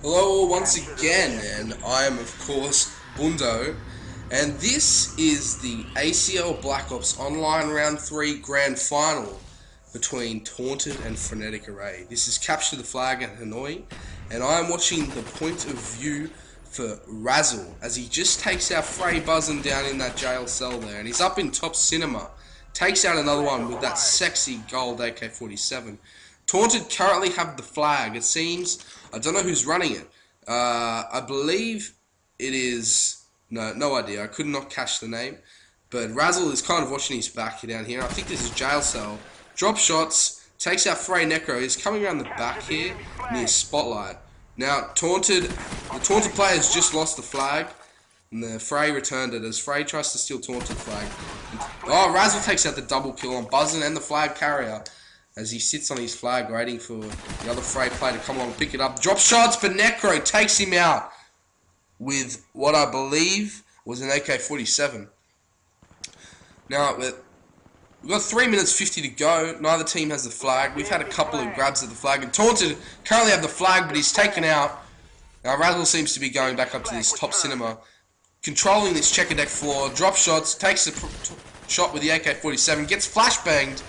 Hello all once again, and I am of course Bundo, and this is the ACL Black Ops Online Round 3 Grand Final between Taunted and Frenetic Array. This is Capture the Flag at Hanoi, and I am watching the point of view for Razzle as he just takes out Frey buzzing down in that jail cell there, and he's up in top cinema, takes out another one with that sexy gold AK-47. Taunted currently have the flag. It seems, I don't know who's running it. I believe it is, no idea. I could not catch the name. But Razzle is kind of watching his back down here. I think this is jail cell. Drop shots, takes out Frey Necro. He's coming around the back here near Spotlight. Now, the Taunted player has just lost the flag. And the Frey returned it as Frey tries to steal Taunted flag. Oh, Razzle takes out the double kill on Buzzin and the flag carrier as he sits on his flag waiting for the other Frey player to come along and pick it up. Drop shots, but Necro takes him out with what I believe was an AK-47. Now, we've got 3 minutes 50 to go. Neither team has the flag. We've had a couple of grabs at the flag. And Taunted currently have the flag, but he's taken out. Now, Razzle seems to be going back up to this top cinema, controlling this checker deck floor. Drop shots, takes a shot with the AK-47, gets flashbanged.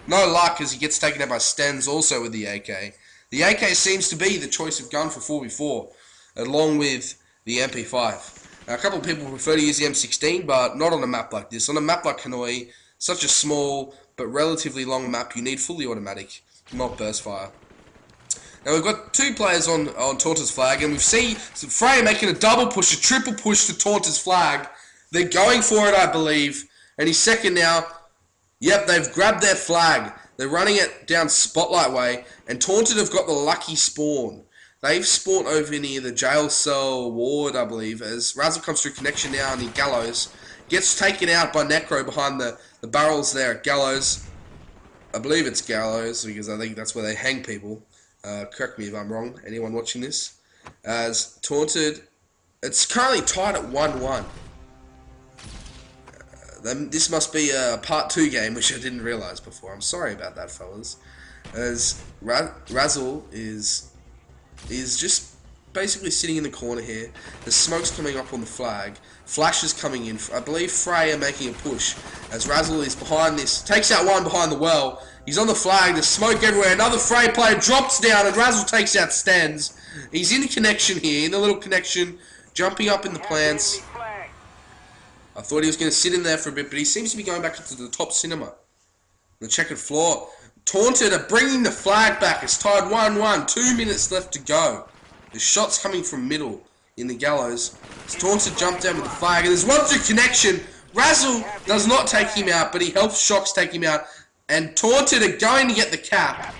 No luck as he gets taken out by Stens also with the AK. The AK seems to be the choice of gun for 4v4, along with the MP5. Now, a couple of people prefer to use the M16, but not on a map like this. On a map like Hanoi, such a small but relatively long map, you need fully automatic, not burst fire. Now, we've got two players on Taunted's flag, and we've seen Frey making a double push, a triple push to Taunted's flag. They're going for it, I believe, and he's second now. Yep, they've grabbed their flag. They're running it down Spotlight Way, and Taunted have got the lucky spawn. They've spawned over near the jail cell ward, I believe, as Razzle comes through connection now near Gallows. Gets taken out by Necro behind the barrels there at Gallows. I believe it's Gallows, because I think that's where they hang people. Correct me if I'm wrong, anyone watching this. As Taunted, it's currently tied at 1-1. This must be a part 2 game, which I didn't realise before. I'm sorry about that, fellas. As Razzle is just basically sitting in the corner here. The smoke's coming up on the flag. Flash is coming in. I believe Frey are making a push. As Razzle is behind this. Takes out one behind the well. He's on the flag. There's smoke everywhere. Another Frey player drops down and Razzle takes out Stens. He's in connection here. In the little connection. Jumping up in the plants. I thought he was going to sit in there for a bit, but he seems to be going back to the top cinema. The checkered floor. Taunted are bringing the flag back. It's tied 1-1. 2 minutes left to go. The shot's coming from middle in the Gallows. Taunted jumped down with the flag, and there's one through connection. Razzle does not take him out, but he helps Shocks take him out. And Taunted are going to get the cap.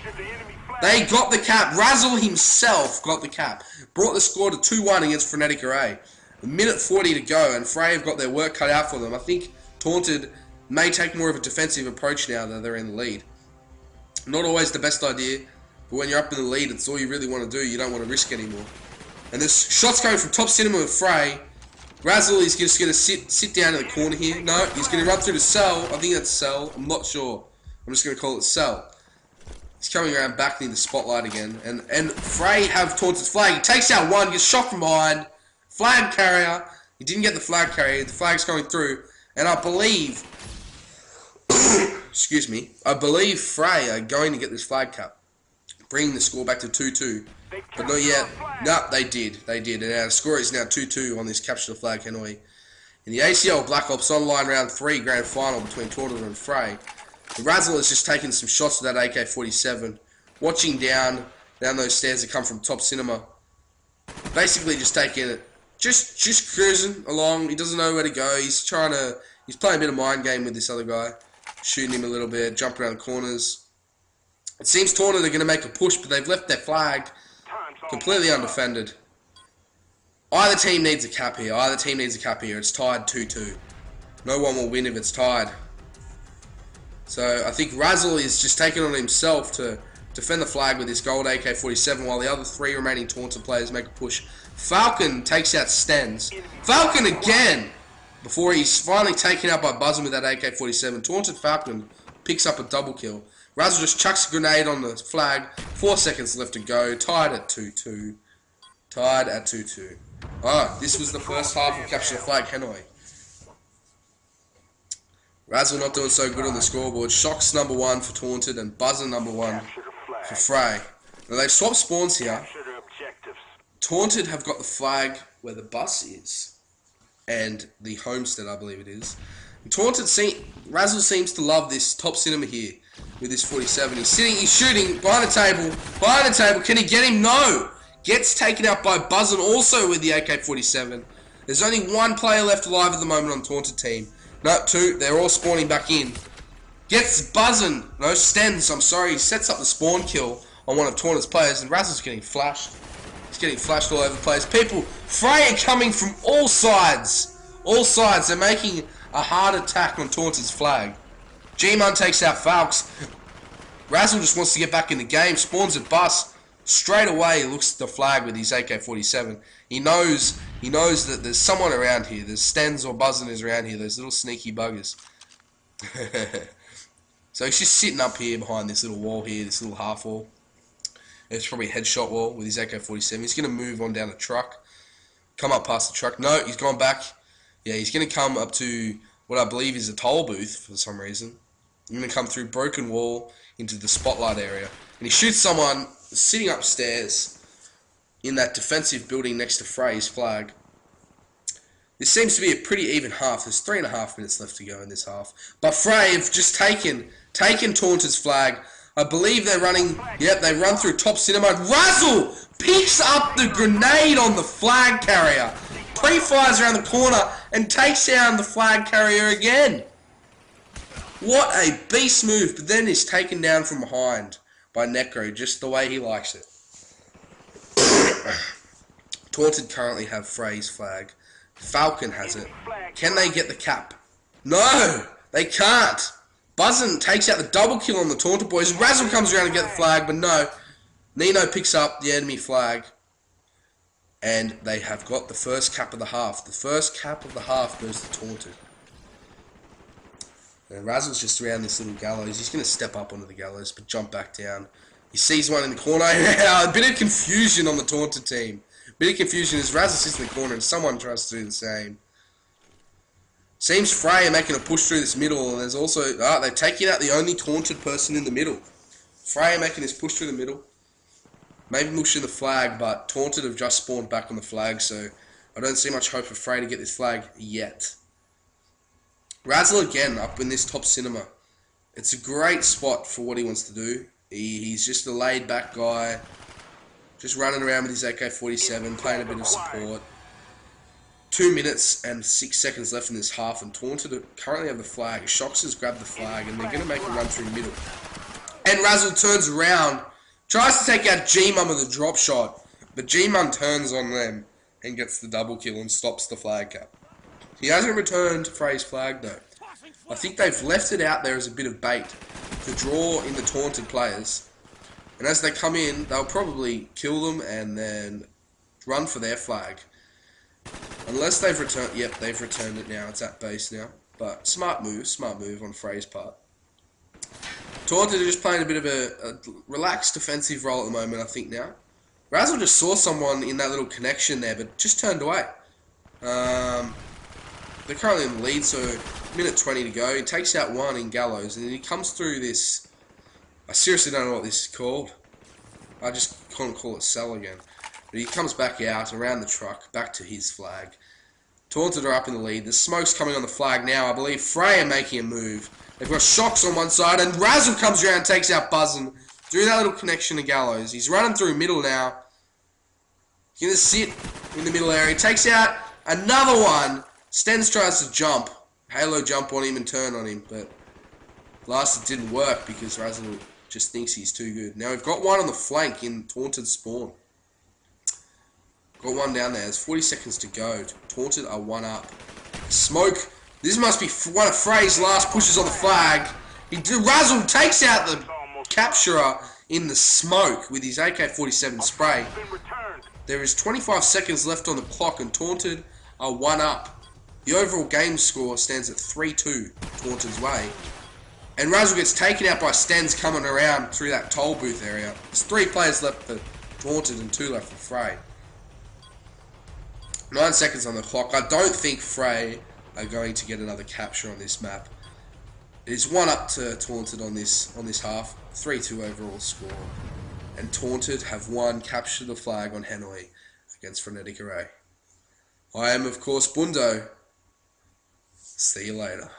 They got the cap. Razzle himself got the cap. Brought the score to 2-1 against Frenetic Array. A minute 40 to go, and Frey have got their work cut out for them. I think Taunted may take more of a defensive approach now that they're in the lead. Not always the best idea, but when you're up in the lead, it's all you really want to do. You don't want to risk anymore. And there's shots going from top cinema with Frey. Razzle is just going to sit down in the corner here. No, he's going to run through the cell. I think that's cell. I'm not sure. I'm just going to call it cell. He's coming around back in the Spotlight again. And Frey have Taunted's flag. He takes out one, gets shot from behind. Flag carrier. He didn't get the flag carrier. The flag's going through. And I believe... excuse me. I believe Frey are going to get this flag cap. Bringing the score back to 2-2. But not yet. No, they did. They did. And our score is now 2-2 on this Capture the Flag Hanoi. In the ACL Black Ops Online Round 3 Grand Final between Taunted and Frey. The Razzle has just taken some shots with that AK-47. Watching down those stairs that come from top cinema. Basically just taking it. Just cruising along. He doesn't know where to go. He's playing a bit of mind game with this other guy. Shooting him a little bit, jumping around corners. It seems Taunted are going to make a push, but they've left their flag completely undefended. Either team needs a cap here. It's tied 2-2. No one will win if it's tied. So I think Razzle is just taking on himself to defend the flag with his gold AK-47 while the other 3 remaining Taunted players make a push. Falcon takes out Stens. Falcon again! Before he's finally taken out by Buzzin with that AK-47. Taunted Falcon picks up a double kill. Razzle just chucks a grenade on the flag. 4 seconds left to go. Tied at 2-2. Tied at 2-2. Ah, this was the first half of Capture the Flag, Hanoi. Razzle not doing so good on the scoreboard. Shock's number 1 for Taunted and Buzzer number 1 for Frey. Now they've swapped spawns here. Taunted have got the flag where the bus is. And the homestead, I believe it is. And Razzle seems to love this top cinema here with this 47. He's shooting behind the table. Can he get him? No! Gets taken out by Buzzin also with the AK-47. There's only one player left alive at the moment on the Taunted team. No, 2. They're all spawning back in. Gets Buzzin. No, Stens, I'm sorry. He sets up the spawn kill on one of Taunted's players, and Razzle's getting flashed. He's getting flashed all over the place. People, Frey are coming from all sides. All sides. They're making a hard attack on Taunted's flag. G-Man takes out Falks. Razzle just wants to get back in the game. Spawns at bus. Straight away, he looks at the flag with his AK-47. He knows that there's someone around here. There's Stens or Buzzin is around here. Those little sneaky buggers. So he's just sitting up here behind this little wall here, this little half wall. It's probably a headshot wall with his AK-47. He's going to move on down the truck. Come up past the truck. No, he's gone back. Yeah, he's going to come up to what I believe is a toll booth for some reason. He's going to come through broken wall into the spotlight area. And he shoots someone sitting upstairs in that defensive building next to Frey's flag. This seems to be a pretty even half. There's 3.5 minutes left to go in this half. But Frey have just taken Taunted's flag. I believe they're running... Yep, they run through top cinema. Razzle picks up the grenade on the flag carrier. Pre-fires around the corner and takes down the flag carrier again. What a beast move. But then is taken down from behind by Necro, just the way he likes it. Taunted currently have Frey's flag. Falcon has it. Can they get the cap? No! They can't! Buzzin takes out the double kill on the Taunted boys. Razzle comes around to get the flag, but no. Nino picks up the enemy flag. And they have got the first cap of the half. The first cap of the half goes to Taunted. And Razzle's just around this little gallows. He's going to step up onto the gallows, but jump back down. He sees one in the corner. A bit of confusion on the Taunted team. A bit of confusion as Razzle sits in the corner and someone tries to do the same. Seems Frey are making a push through this middle, and there's also... they're taking out the only Taunted person in the middle. Frey are making this push through the middle. Maybe pushing the flag, but Taunted have just spawned back on the flag, so I don't see much hope for Frey to get this flag yet. Razzle again up in this top cinema. It's a great spot for what he wants to do. He's just a laid back guy, just running around with his AK-47, playing a bit of support. 2 minutes and 6 seconds left in this half, and Taunted currently have the flag. Shocks has grabbed the flag, and they're going to make a run through the middle. And Razzle turns around, tries to take out G-Mum with a drop shot, but G-Mum turns on them and gets the double kill and stops the flag cap. He hasn't returned Frey's flag though. I think they've left it out there as a bit of bait to draw in the Taunted players. And as they come in, they'll probably kill them and then run for their flag. Unless they've returned... Yep, they've returned it now. It's at base now. But smart move on Frey's part. Taunted are just playing a bit of a relaxed defensive role at the moment, I think now. Razzle just saw someone in that little connection there, but just turned away. They're currently in the lead, so minute 20 to go. He takes out one in gallows, and then he comes through this... I seriously don't know what this is called. I just can't call it cell again. But he comes back out, around the truck, back to his flag. Taunted are up in the lead. The smoke's coming on the flag now. I believe Frey are making a move. They've got Shocks on one side, and Razzle comes around and takes out Buzzin through that little connection to gallows. He's running through middle now. He's going to sit in the middle area. Takes out another one. Stens tries to jump. Halo jump on him and turn on him, but last it didn't work because Razzle just thinks he's too good. Now we've got one on the flank in Taunted spawn. Got one down there. There's 40 seconds to go. Taunted are one up. Smoke. This must be one of Frey's last pushes on the flag. Razzle takes out the capturer in the smoke with his AK-47 spray. There is 25 seconds left on the clock and Taunted are one up. The overall game score stands at 3-2 Taunted's way. And Razzle gets taken out by Stens coming around through that toll booth area. There's 3 players left for Taunted and 2 left for Frey. 9 seconds on the clock. I don't think Frey are going to get another capture on this map. It is 1-up to Taunted on this half. 3-2 overall score. And Taunted have won capture the flag on Hanoi against Frenetic Array. I am, of course, Bundo. See you later.